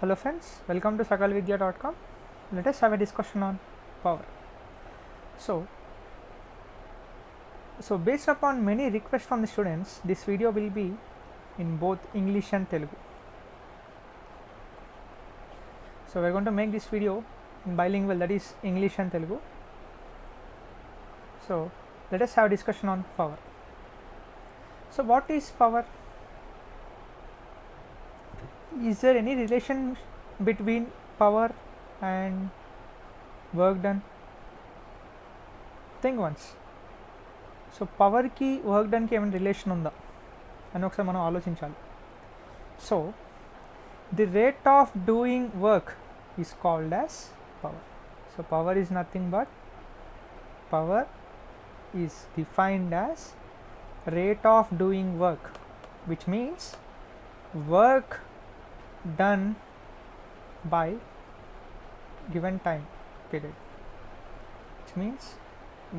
Hello friends, welcome to sakalvidya.com. Let us have a discussion on power. So based upon many requests from the students, this video will be in both English and Telugu. So we are going to make this video in bilingual, that is English and Telugu. So let us have a discussion on power. So what is power? Is there any relation between power and work done? Think once. So పవర్కి work డన్కి ఏమైనా relation ఉందా అని ఒకసారి మనం ఆలోచించాలి. So the rate of doing work is called as power. So power is nothing but power is defined as rate of doing work, which means work done by given time period, which means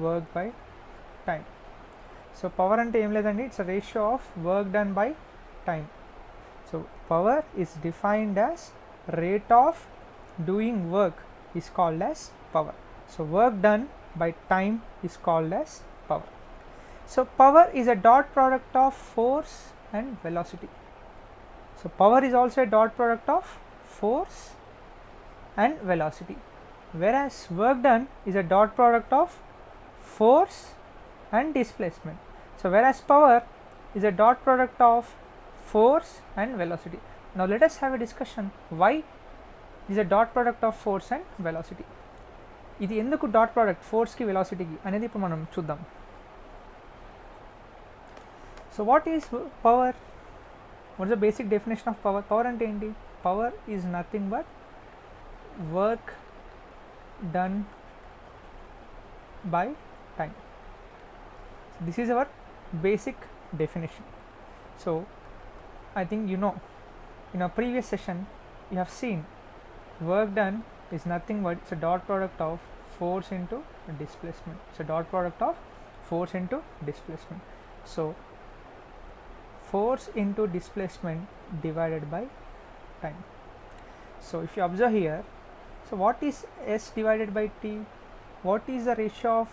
work by time. So power ante em ledandi, it's a ratio of work done by time. So power is defined as rate of doing work is called as power. So work done by time is called as power. So power is a dot product of force and velocity. So power is also a dot product of force and velocity, whereas work done is a dot product of force and displacement. So whereas power is a dot product of force and velocity. Now let us have a discussion why is a dot product of force and velocity. ఇది ఎందుకు dot product ఫోర్స్కి వెలాసిటీకి అనేది ఇప్పుడు మనం చూద్దాం. So what is power? What is the basic definition of power? Power ante enti? Power is nothing but work done by time. So this is our basic definition. So I think you know, in our previous session you have seen work done is nothing but it's a dot product of force into displacement. It's a dot product of force into displacement. So force into displacement divided by time. So if you observe here, so what is S divided by T? What is the ratio of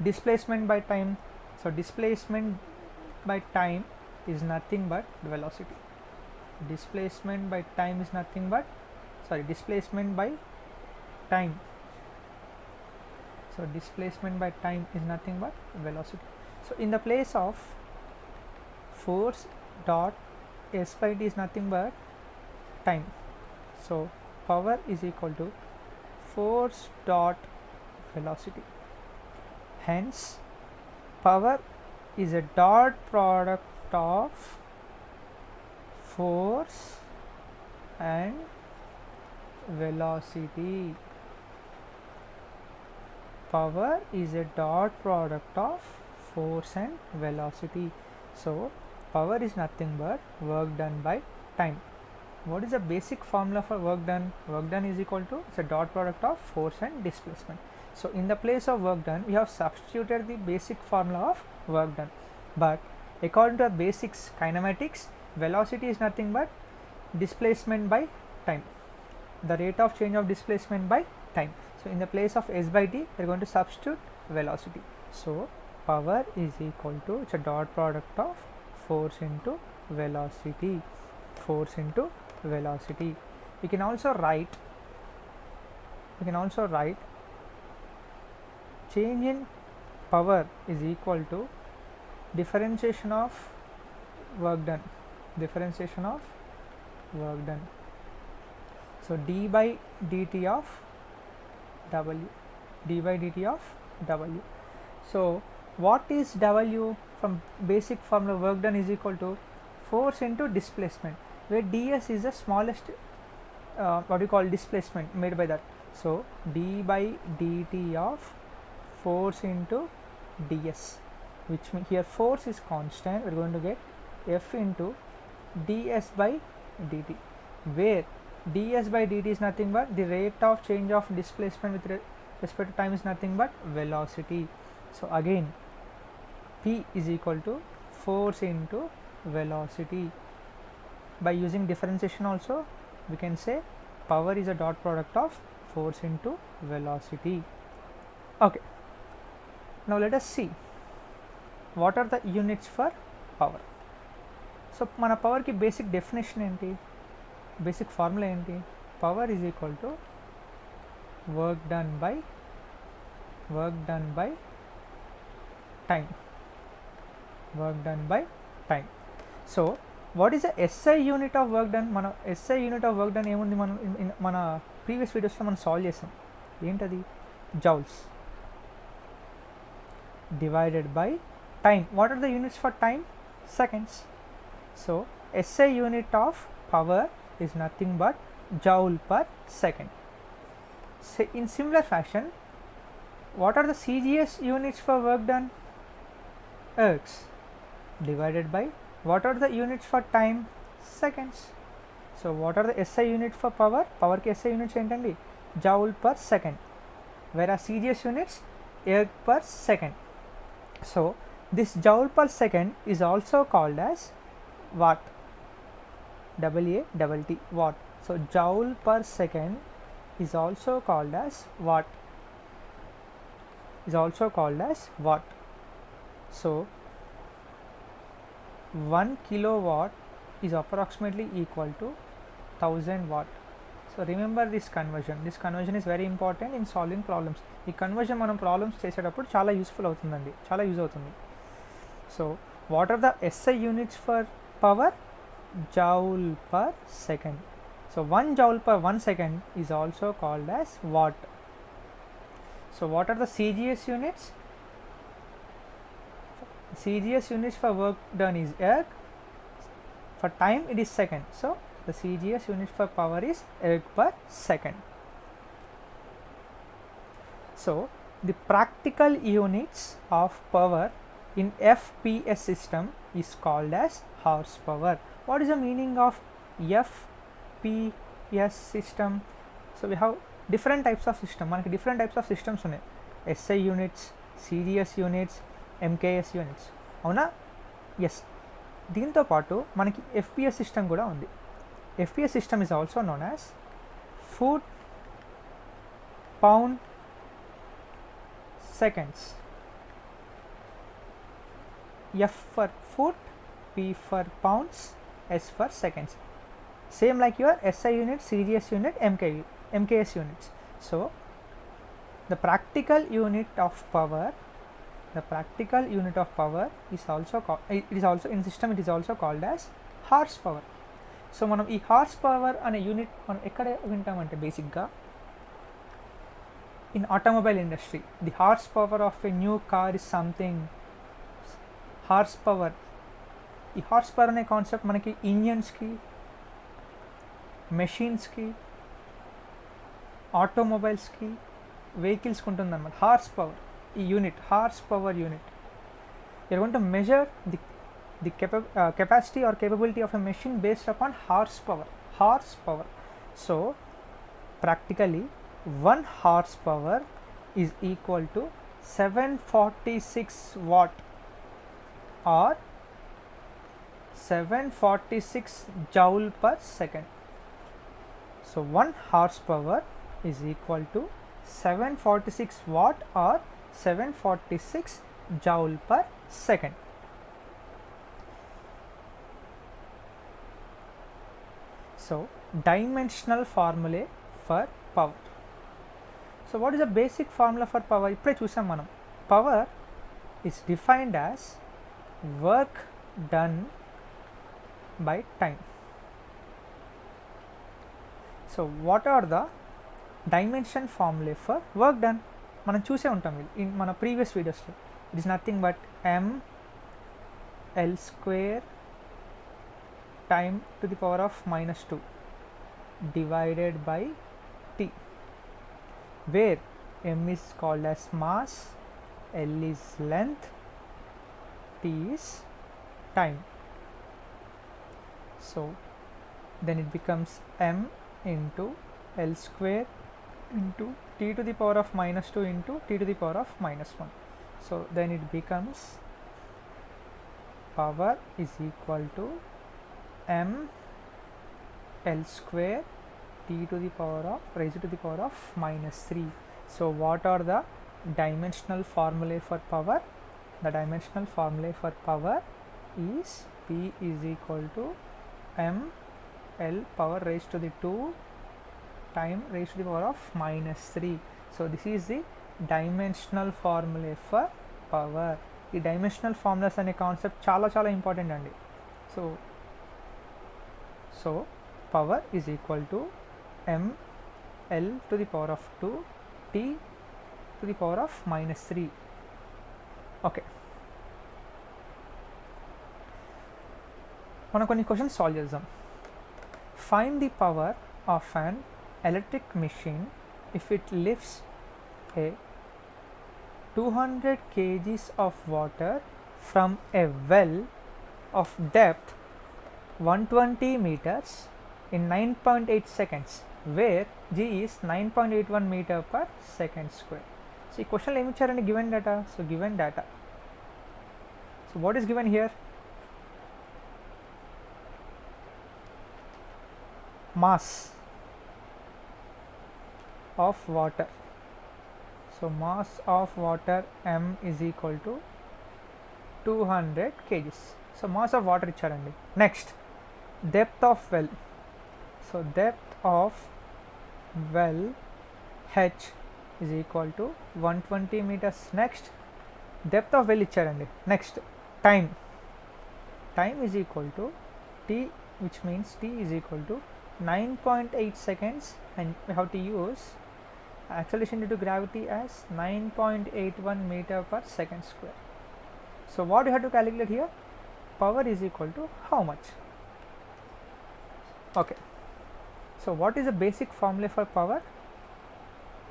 displacement by time? So displacement by time is nothing but velocity. Displacement by time is nothing but displacement by time. So displacement by time is nothing but velocity. So in the place of force dot S by T is nothing but time. So power is equal to force dot velocity. Hence power is a dot product of force and velocity. Power is a dot product of force and velocity. So power is nothing but work done by time. What is the basic formula for work done? Work done is equal to, it's a dot product of force and displacement. So in the place of work done we have substituted the basic formula of work done, but according to the basics kinematics, velocity is nothing but displacement by time, the rate of change of displacement by time. So in the place of S by T we are going to substitute velocity. So power is equal to, it's a dot product of force into velocity. Force into velocity. We can also write change in power is equal to differentiation of work done. So d by dt of W. So what is W? From basic formula, work done is equal to force into displacement, where ds is the smallest what you call displacement made by that. So d by dt of force into ds, which means here force is constant, we are going to get F into ds by dt, where ds by dt is nothing but the rate of change of displacement with respect to time is nothing but velocity. So again P is equal to force into velocity. By using differentiation also we can say power is a dot product of force into velocity. Okay, now let us see what are the units for power. So mana power ki basic definition enti, basic formula enti, power is equal to work done by time, work done by time. So what is the SI unit of work done? Mana SI unit of work done emundi manam in mana previous videos lo manam solve chesam, entadi joules divided by time. What are the units for time? Seconds. So SI unit of power is nothing but joule per second. So in similar fashion, what are the CGS units for work done? Ergs divided by what are the units for time? Seconds. So what are the SI units for power? Power ki SI units entandi joule per second, whereas CGS units erg per second. So this joule per second is also called as watt, WATT, watt. So joule per second is also called as watt, So 1 kilowatt is approximately equal to 1000 watt. So remember this conversion is very important in solving problems. ఈ conversion మనం problems చేసేటప్పుడు చాలా useful అవుతుందండి, చాలా use అవుతుంది. So what are the SI units for power? Joule per second. So 1 joule per 1 second is also called as watt. So what are the CGS units? CGS units for work done is erg, for time it is second. So the CGS unit for power is erg per second. So the practical units of power in FPS system is called as horsepower. What is the meaning of FPS system? So we have different types of system. మనకి different types of systems ఉన్నాయి. SI units, CGS units, MKS units. అవునా? Yes. దీంతో పాటు మనకి FPS system కూడా ఉంది. FPS system is also known as foot pound seconds. F for foot, P for pounds, S for seconds. Same like your SI unit, CGS unit, MKS units. So the practical unit of power is also called, in system it is also called as horsepower. So మనం ఈ horsepower అనే unit మనం ఎక్కడ వింటామంటే బేసిక్గా in automobile industry, the horsepower of a new car is something. Horsepower, ఈ horsepower అనే concept మనకి ఇంజన్స్కి, మెషిన్స్కి, ఆటోమొబైల్స్కి, వెహికల్స్కి ఉంటుందన్నమాట. హార్స్పవర్ ఈ unit, horsepower unit. you're going to measure the capacity or capability of a machine based upon horsepower. So practically 1 horsepower is equal to 746 watt or 746 joule per second. So 1 horsepower is equal to 746 watt or 746 joule per second. So dimensional formulae for power. So what is the basic formula for power? ఇప్పుడే చూసాం మనం. Power is defined as work done by time. So what are the dimension formulae for work done? మనం చూసే ఉంటాం in మన previous videosలో. It is nothing but m l square time to the power of -2 divided by t, where m is called as mass, l is length, t is time. So then it becomes m into l square into t to the power of -2 into t to the power of -1. So then it becomes power is equal to m l square t to the power of raised to the power of minus 3. So what are the dimensional formulae for power? The dimensional formulae for power is P is equal to m L power raised to the 2 time raised to the power of minus 3. So this is the dimensional formulae for power. The dimensional formulas అనే concept చాలా important అండి. So power is equal to m L to the power of 2 t to the power of minus 3. Okay, మనం కొన్ని questions solve చేద్దాం. Find the power of an electric machine if it lifts A 200 kgs of water from a well of depth 120 meters in 9.8 seconds where g is 9.81 meter per second square. So ఈ క్వశ్చన్లో ఏమి ఇచ్చారండి? Given data. So given data, so what is given here? mass of water. So mass of water m is equal to 200 kgs. So mass of water ఇచ్చారండి. Next depth of well. So depth of well h is equal to 120 meters. Next depth of well ఇచ్చారండి. Next time is equal to t, which means t is equal to 9.8 seconds, and we have to use acceleration due to gravity as 9.81 meter per second square. So what you have to calculate here? Power is equal to how much? Okay, so what is the basic formula for power?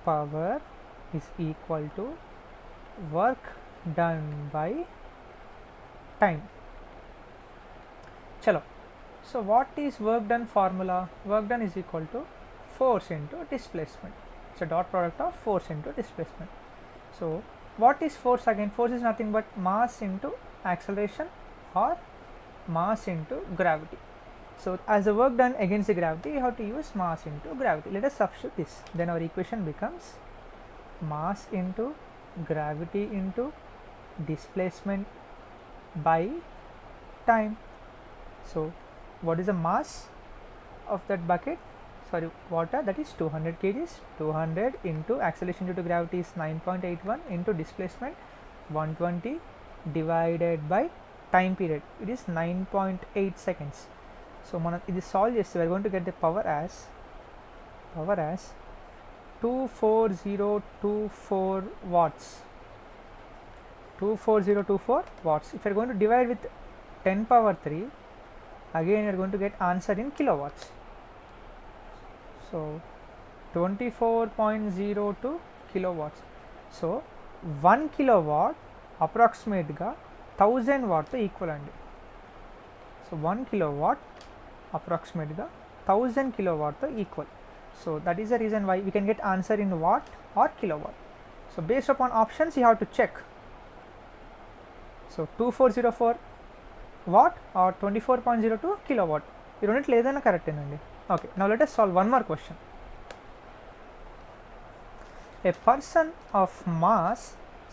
Power is equal to work done by time. Chalo, so what is work done formula? Work done is equal to force into displacement. It's a dot product of force into displacement. So what is force again? Force is nothing but mass into acceleration or mass into gravity. So as the work done against the gravity, you have to use mass into gravity. Let us substitute this. Then our equation becomes mass into gravity into displacement by time. So what is the mass of that bucket? Sorry, water, that is 200 kgs. 200 into acceleration due to gravity is 9.81 into displacement 120 divided by time period, it is 9.8 seconds. So మనం ఇది solve చేస్తే we are going to get the power as 24024 watts. 24024 watts. If you are going to divide with 10 power 3, again you are going to get answer in kilowatts. So 24.02 kilowatts. So 1 kilowatt approximate గా 1000 watt తో equal అండి. So 1 kilowatt approximate గా 1000 kilowatt తో equal. So that is the reason why we can get answer in watt or kilowatt. So based upon options you have to check. So 2404 watt or 24.02 kilowatt, ఈ రెండిట్లో ఏదైనా కరెక్టేనండి. Okay, now let us solve one more question. A person of mass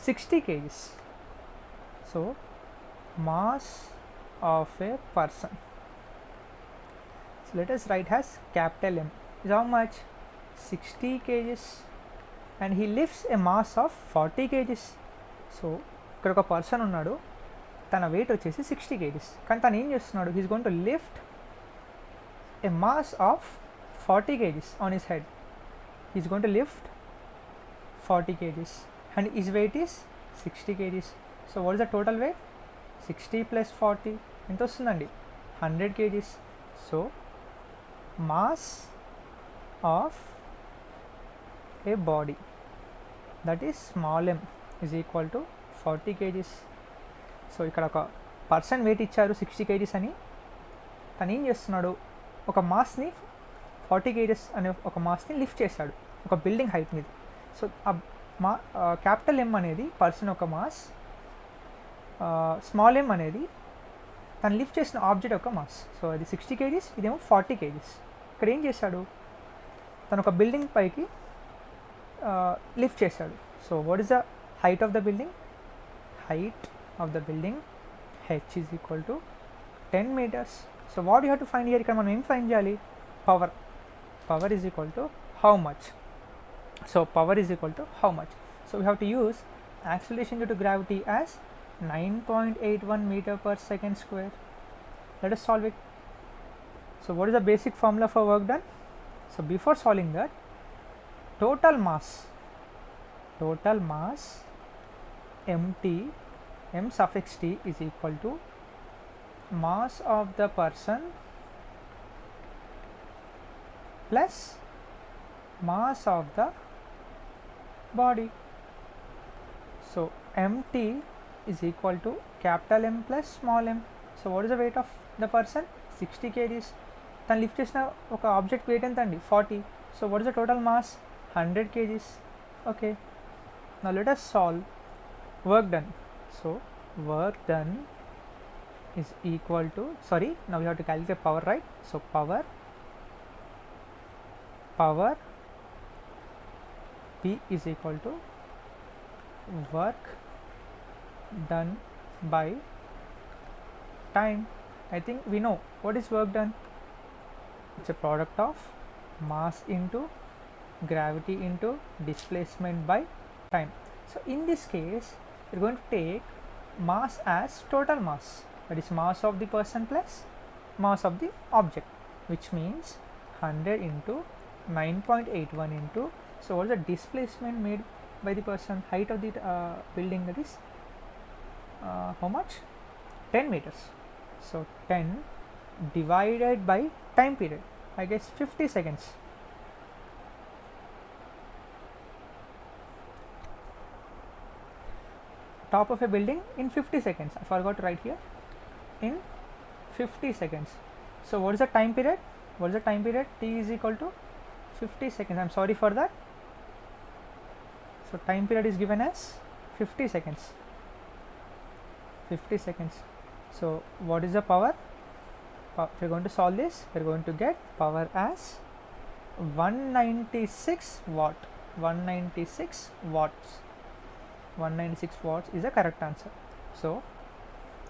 60 kgs. So mass of a person, so let us write as capital M is how much? 60 kgs, and he lifts a mass of 40 kgs. So ఇక్కడ ఒక person ఉన్నాడు, తన wait వచ్చేసి 60 kgs, కానీ తను ఏం చేస్తున్నాడు? He's going to lift a mass of 40 kgs on his head. He is going to lift 40 kgs and his weight is 60 kgs. So what is the total weight? 60 plus 40 ఎంత వస్తుందండి? 100 kgs. So mass of a body, that is small m, is equal to 40 kgs. So ఇక్కడ ఒక person wait ఇచ్చారు 60 kgs అని, తను ఏం చేస్తున్నాడు? ఒక మాస్ని 40 kgs అనే ఒక మాస్ని లిఫ్ట్ చేశాడు ఒక బిల్డింగ్ హైట్ మీద. సో క్యాపిటల్ ఎం అనేది పర్సన్ ఒక మాస్, స్మాల్ ఎం అనేది తను లిఫ్ట్ చేసిన ఆబ్జెక్ట్ ఒక మాస్. సో అది 60 kgs, ఇదేమో 40 kgs. ఇక్కడ ఏం చేశాడు? తను ఒక బిల్డింగ్ పైకి లిఫ్ట్ చేశాడు. So what is the height of the building? Height of the building h is equal to 10 meters. So what you have to find here? ఇక్కడ మనం ఏం ఫైండ్ చేయాలి? Power. Power is equal to how much? So power is equal to how much? So we have to use acceleration due to gravity as 9.81 meter per second square. Let us solve it. So what is the basic formula for work done? So before solving that, total mass mt m suffix t is equal to mass of the person plus mass of the body. So mt is equal to capital M plus small m. So what is the weight of the person? 60 kgs. తను lift చేసిన ఒక object wait ఎంత అండి? 40. So what is the total mass? 100 kgs. Okay, now let us solve work done. So work done is equal to, sorry, now we have to calculate power, right? So power P is equal to work done by time. I think we know what is work done. It's a product of mass into gravity into displacement by time. So in this case we're going to take mass as total mass, that is mass of the person plus mass of the object, which means 100 into 9.81 into, so what is the displacement made by the person? Height of the building, that is how much? 10 meters. So 10 divided by time period, I guess 50 seconds. Top of a building in 50 seconds. I forgot to write here, in 50 seconds. So what is the time period? What is the time period? T is equal to 50 seconds. I'm sorry for that. So time period is given as 50 seconds. 50 seconds. So what is the power? If we're going to solve this, we're going to get power as 196 watt. 196 watts. 196 watts is the correct answer. So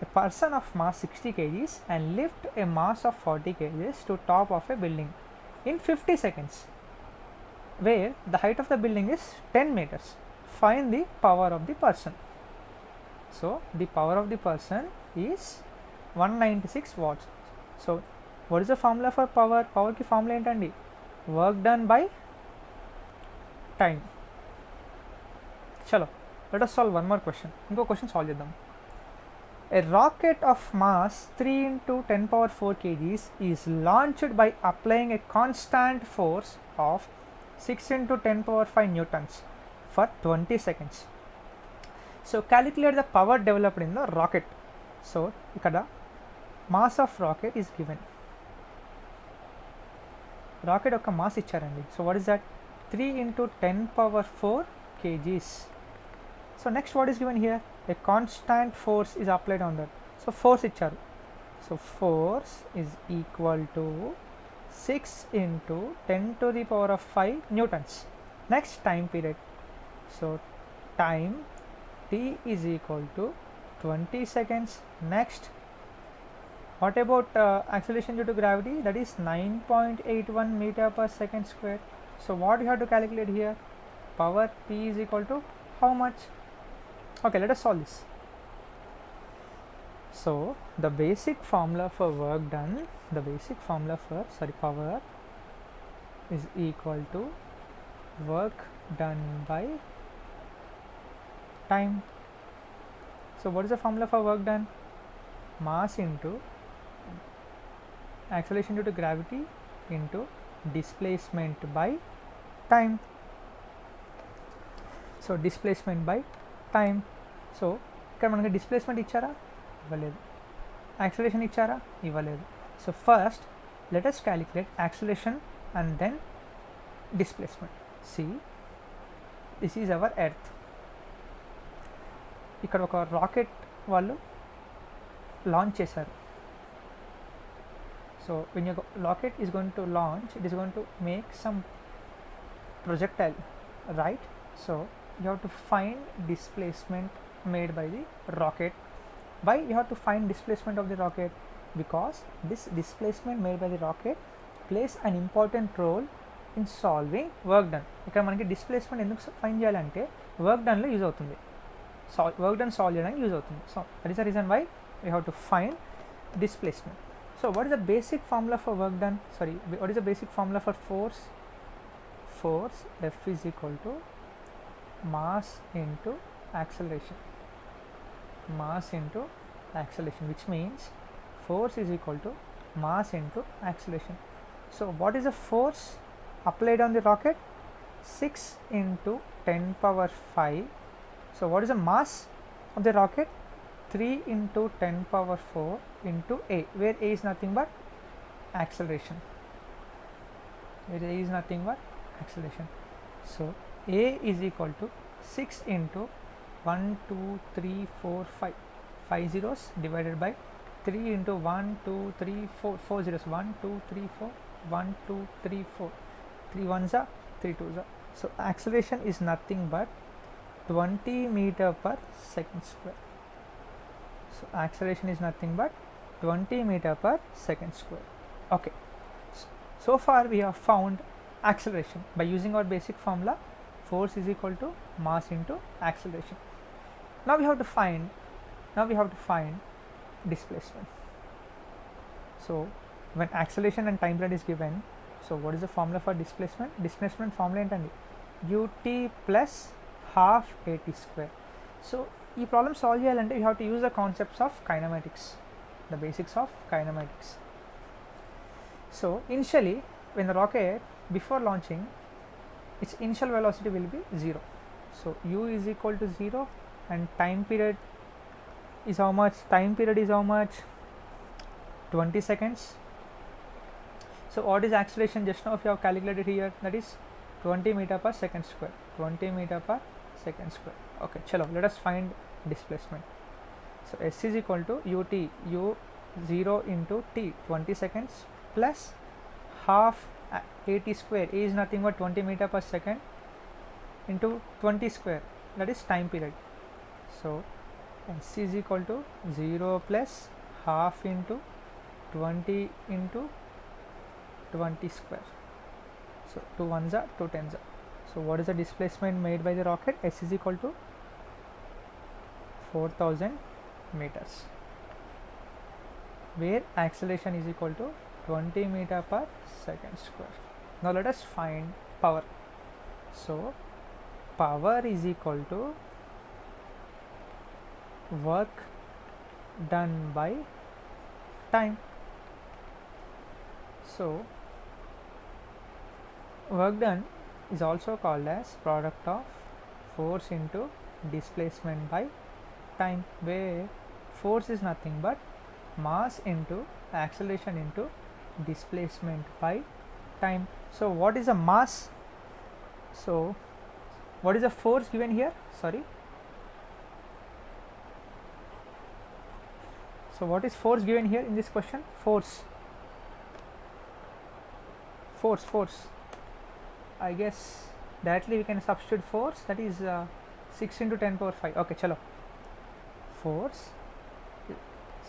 a person of mass 60 kgs and lift a mass of 40 kgs to top of a building in 50 seconds, where the height of the building is 10 meters. Find the power of the person. So the power of the person is 196 watts. So what is the formula for power? Power ki formula entandi? Work done by time. Chalo, let us solve one more question. Inko question solve cheddam. A rocket of mass 3 into 10 power 4 kgs is launched by applying a constant force of 6 into 10 power 5 newtons for 20 seconds. So calculate the power developed in the rocket. So ikkada mass of rocket is given. Rocket oka mass iccharandi. So what is that? 3 into 10 power 4 kgs. So next what is given here? A constant force is applied on that. So force icharu. So force is equal to 6 into 10 to the power of 5 newtons. Next time period. So time t is equal to 20 seconds. Next, what about acceleration due to gravity? That is 9.81 meter per second square. So what you have to calculate here? Power P is equal to how much? Okay, let us solve this. So the basic formula for work done, the basic formula for power is equal to work done by time. So what is the formula for work done? Mass into acceleration due to gravity into displacement by time. So displacement by time. So ఇక్కడ మనకి displacement ఇచ్చారా? ఇవ్వలేదు. Acceleration ఇచ్చారా? ఇవ్వలేదు. So first let us calculate acceleration and then displacement. See, this is our earth. ఇక్కడ ఒక rocket వాళ్ళు launch చేశారు. So when your rocket is going to launch, it is going to make some projectile, right? So you have to find displacement made by the rocket. Why you have to find displacement of the rocket? Because this displacement made by the rocket plays an important role in solving work done. ఇక్కడ మనకి displacement ఎందుకు find చేయాలంటే work డన్లో use అవుతుంది, work done solve చేయడానికి use అవుతుంది. So that is the reason why we have to find displacement. So what is the basic formula for work done? Sorry, what is the basic formula for force? Force F is equal to mass into acceleration. Mass into acceleration, which means force is equal to mass into acceleration. So what is the force applied on the rocket? 6 into 10 power 5. So what is the mass of the rocket? 3 into 10 power 4 into A, where A is nothing but acceleration. Where A is nothing but acceleration. So A is equal to 6 into 1, 2, 3, 4, 5. 5 zeros divided by 3 into 1, 2, 3, 4. 4 zeros. 1, 2, 3, 4. 1, 2, 3, 4. 3 ones are 3 twos are. So acceleration is nothing but 20 meter per second square. So acceleration is nothing but 20 meter per second square. Okay. So far we have found acceleration by using our basic formula. Force is equal to mass into acceleration. Now we have to find displacement. So when acceleration and time period is given, so what is the formula for displacement? Displacement formula entandi ut plus half at square. So ఈ problem solve చేయాలంటే you have to use the concepts of kinematics, the basics of kinematics. So initially when the rocket before launching its initial velocity will be 0. So u is equal to 0 and time period is how much? Time period is how much? 20 seconds. So what is acceleration? Just now if you have calculated here, that is 20 meter per second square. 20 meter per second square. Okay, chalo, let us find displacement. So s is equal to ut, u 0 into t, 20 seconds, plus half at square. A is nothing but 20 meter per second into 20 square, that is time period. So s is equal to 0 plus half into 20 into 20 square. So 2 ones are 2 tens are. So what is the displacement made by the rocket? S is equal to 4000 meters, where acceleration is equal to 20 meter per second square. Now let us find power. So power is equal to work done by time. So work done is also called as product of force into displacement by time, where force is nothing but mass into acceleration into displacement by time. So what is the mass? So what is the force given here? Sorry. So what is force given here in this question? Force. I guess directly we can substitute force, that is 6 into 10 power 5. Okay, chalo. Force,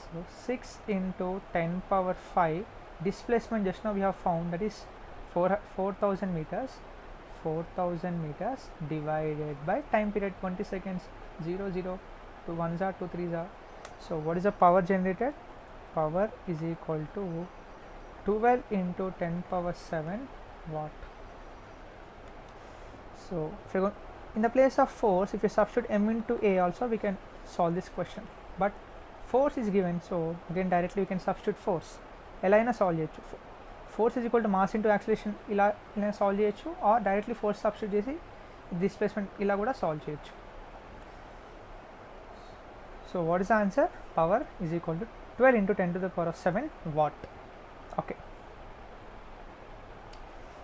so 6 into 10 power 5. Displacement just now we have found, that is 4000 meters. 4000 meters divided by time period 20 seconds. 0 0, 2 ones are 2 threes are. So what is the power generated? Power is equal to 12 into 10 power 7 watt. So if you go in the place of force, if you substitute m into a also, we can solve this question. But force is given, so again directly we can substitute force. ఎలా అయినా solve చేయొచ్చు. Force is equal to mass into acceleration, ఇలా solve చేయొచ్చు, are directly force substitute చేసి displacement ఇలా కూడా solve చేయొచ్చు. So what is the answer? Power is equal to 12 into 10 to the power of 7 watt. Okay.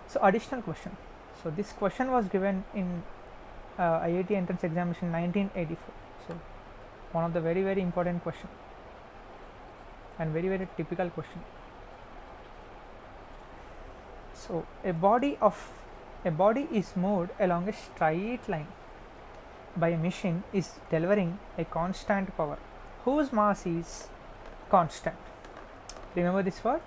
So additional question. So this question was given in IIT entrance examination 1984. So one of the very very important question and very very typical question. So a body of A body is moved along a straight line by a machine is delivering a constant power whose mass is constant. Remember this word,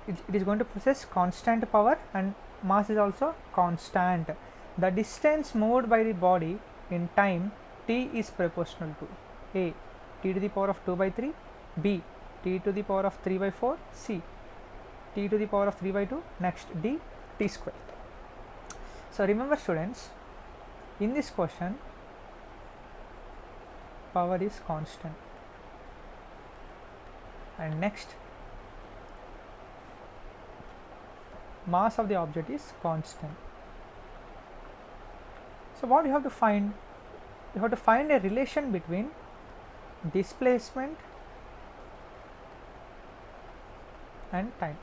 it is going to possess constant power and mass is also constant. The distance moved by the body in time t is proportional to a t to the power of 2 by 3, b t to the power of 3 by 4, c t to the power of 3 by 2, next d t square. So remember students, in this question power is constant, and next mass of the object is constant. So what you have to find? You have to find a relation between displacement and time.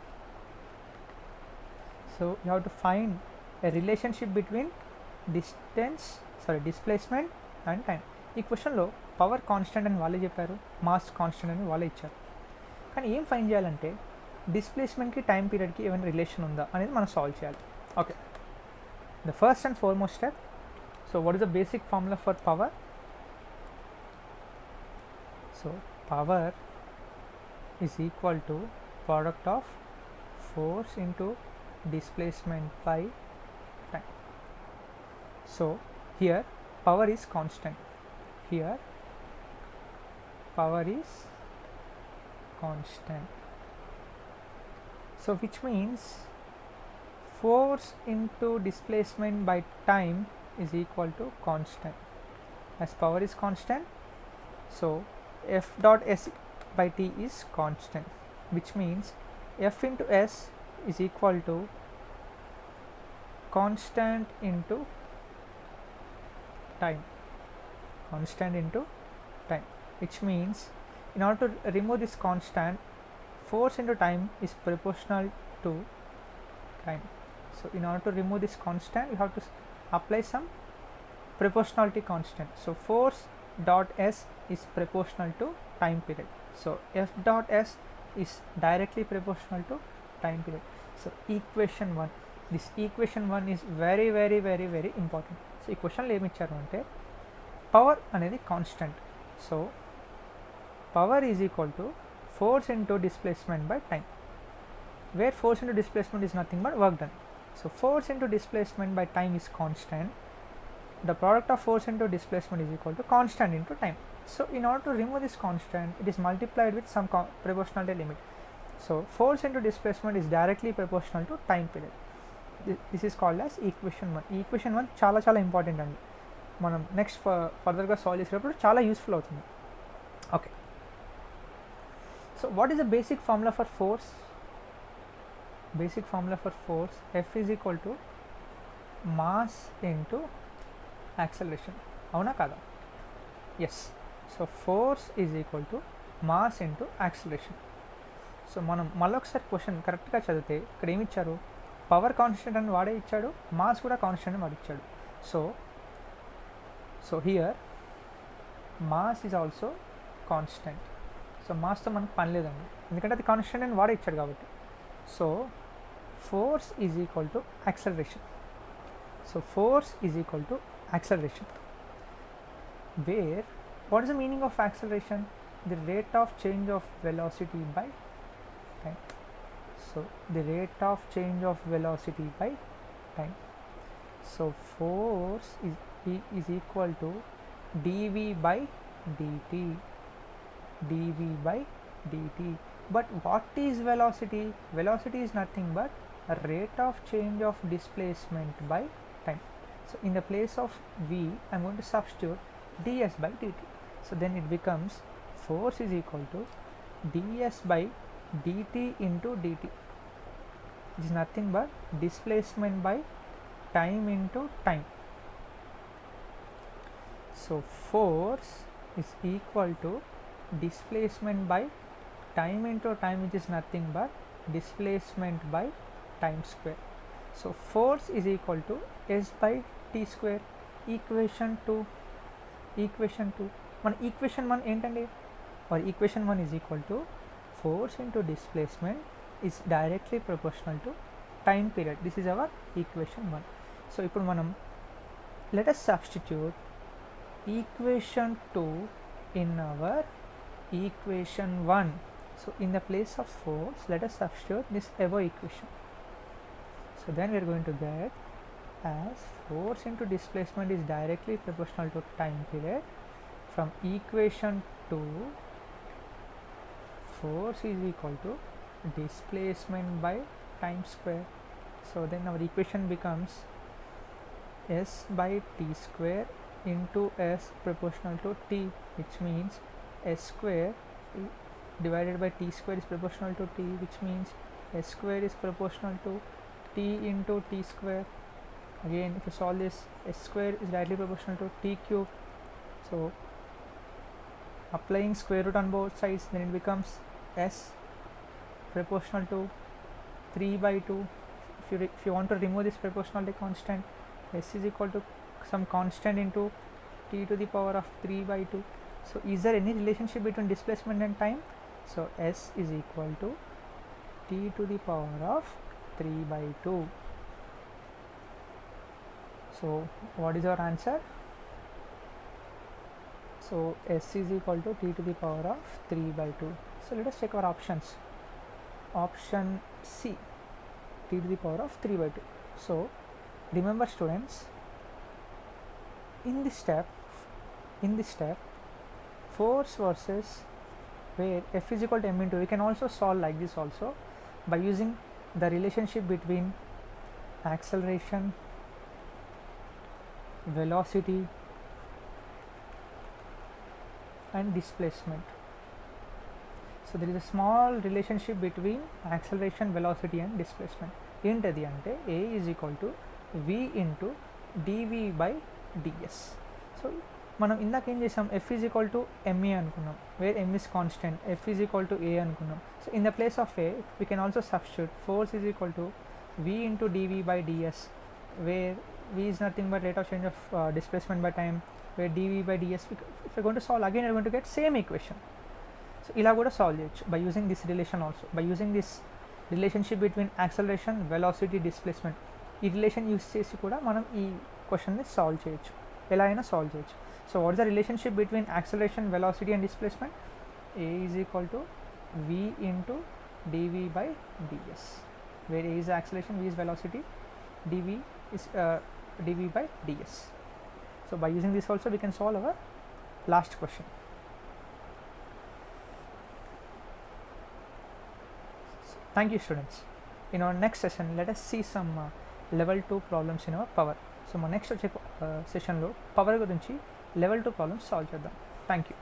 So you have to find a relationship between displacement and time. ఈ క్వశ్చన్లో power constant అని వాళ్ళే చెప్పారు, mass constant అని వాళ్ళే ఇచ్చారు. కానీ ఏం ఫైండ్ చేయాలంటే డిస్ప్లేస్మెంట్కి టైం పీరియడ్కి ఏమైనా రిలేషన్ ఉందా అనేది మనం సాల్వ్ చేయాలి. Okay, the first and foremost step. So what is the basic formula for power? So power is equal to product of force into displacement by time. So here power is constant, here power is constant, so which means force into displacement by time is equal to constant. As power is constant, so F dot S by T is constant, which means F into S is equal to constant into time, constant into time, which means in order to remove this constant, force into time is proportional to time. So in order to remove this constant, you have to apply some proportionality constant. So force dot S is proportional to time period, so F dot S is directly proportional to time period. So equation 1, this equation 1 is very very very very important. So ఈ క్వశ్చన్లో ఏమి ఇచ్చారు అంటే power అనేది constant, so power is equal to force into displacement by time, where force into displacement is nothing but work done. So force into displacement by time is constant, the product of force into displacement is equal to constant into time. So in order to remove this constant, it is multiplied with some proportionality limit. So force into displacement is directly proportional to time period. This is called as equation 1. Equation 1 చాలా చాలా important అండి, మనం next ఫర్దర్గా solve చేసేటప్పుడు చాలా useful అవుతుంది. Okay, so what is the basic formula for force? Basic formula for force, F is equal to mass into acceleration, అవునా కాదా? Yes. So force is equal to mass into acceleration. So మనం మళ్ళీ ఒకసారి question కరెక్ట్గా చదివితే ఇక్కడ ఏమి ఇచ్చారు? పవర్ కాన్స్టెంట్ అని వాడే ఇచ్చాడు, మాస్ కూడా కాన్స్టెంట్ అని వాడు ఇచ్చాడు. So here mass is also constant. So మాస్తో మనకు పని లేదండి, ఎందుకంటే అది కాన్స్టెంట్ అని వాడే ఇచ్చాడు కాబట్టి. So force is equal to acceleration. So force is equal to acceleration, where what is the meaning of acceleration? The rate of change of velocity by time. So the rate of change of velocity by time. So force is equal to dv by dt, dv by dt. But what is velocity? Velocity is nothing but a rate of change of displacement by time. So in the place of v, I am going to substitute ds by dt. So then it becomes force is equal to ds by dt into dt. It is nothing but displacement by time into time. So force is equal to displacement by time into time, which is nothing but displacement by time square. So force is equal to S by T square. Equation 2 మన equation 1 ఏంటండి? or equation 1 is equal to force into displacement is directly proportional to time period. This is our equation 1. So ఇప్పుడు మనం let us substitute equation 2 in our equation 1. So in the place of force, let us substitute this above equation. So then we are going to get as force into displacement is directly proportional to time period. From equation 2, force is equal to displacement by time square. So then our equation becomes s by t square into s proportional to t, which means s square divided by t square is proportional to t, which means s square is proportional to t into t square. Again, if you solve this, s square is directly proportional to t cube. So applying square root on both sides, then it becomes s proportional to 3 by 2. If you want to remove this proportionality constant, s is equal to some constant into t to the power of 3 by 2. So is there any relationship between displacement and time? So s is equal to t to the power of 3 by 2. So what is our answer? So s is equal to t to the power of 3 by 2. So let us check our options. Option C, t to the power of 3 by 2. So remember students, in this step force versus where f is equal to m into, we can also solve like this also by using the relationship between acceleration, velocity and displacement. So there is a small relationship between acceleration, velocity and displacement. ఏంటది అంటే a is equal to v into dv by ds. So మనం ఇందాక ఏం చేసాం, f is equal to ma అనుకున్నాం, where m is constant, f is equal to a అనుకున్నాం. So in the place of a we can also substitute force is equal to v into dv by ds, where v is nothing but rate of change of displacement by time, where dv by ds, if you're going to solve again you're going to get same equation. So ఇలా కూడా solve చేయొచ్చు by using this relation also, by using this relationship between acceleration, velocity, displacement. ఈ relation use చేసి కూడా మనం ఈ క్వశ్చన్ని solve చేయొచ్చు, ఎలా అయినా సాల్వ్ చేయొచ్చు. So what is the relationship between acceleration, velocity and displacement? a is equal to v into dv by ds, where a is acceleration, v is velocity, dv is dv by ds. So by using this also we can solve our last question. Thank you students. In our next session let us see some level 2 problems in our power. So my next session lo power gurinchi level 2 problems solve cheddam. Thank you.